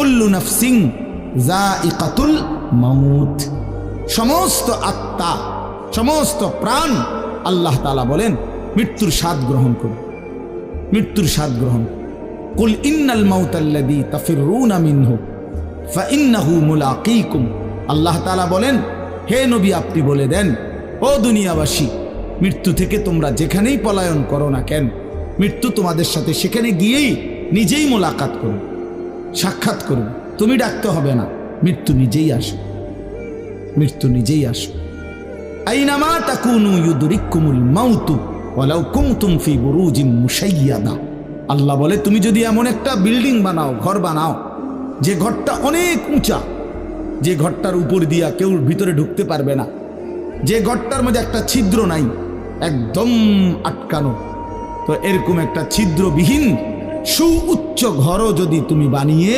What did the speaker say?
কুল্লু নাফসিন যায়িকাতুল মাউত, সমস্ত আত্মা, সমস্ত প্রাণ আল্লাহ তাআলা বলেন মৃত্যুর স্বাদ গ্রহণ করুন, মৃত্যুর স্বাদ গ্রহণ। কুল ইন্নাল মাউতাল্লাযী তাফিররুনা মিনহু ফাইন্নাহু মুলাকীকুম, আল্লাহ তাআলা বলেন হে নবী আপনি বলে দেন, ও দুনিয়াবাসী, মৃত্যু থেকে তোমরা যেখানেই পলায়ন করো না কেন, মৃত্যু তোমাদের সাথে সেখানে গিয়েই নিজেই মোলাকাত করুন, সাক্ষাৎ করুন। তুমি ডাকতে হবে না, মৃত্যু নিজেই আসে, মৃত্যু নিজেই আসে। আইনামা তাকুনু ইউদরিকুমুল মাউতু ওয়ালাউ কুনতুম ফি বুরুজিম মুশাইয়াদা, আল্লাহ বলে তুমি যদি এমন একটা বিল্ডিং বানাও, ঘর বানাও, যে ঘরটা অনেক উঁচা, যে ঘরটার উপর দিয়া কেউ ভিতরে ঢুকতে পারবে না, যে ঘরটার মধ্যে একটা ছিদ্র নাই, একদম আটকানো, তো এরকম একটা ছিদ্রবিহীন সুউচ্চ ঘরও যদি তুমি বানিয়ে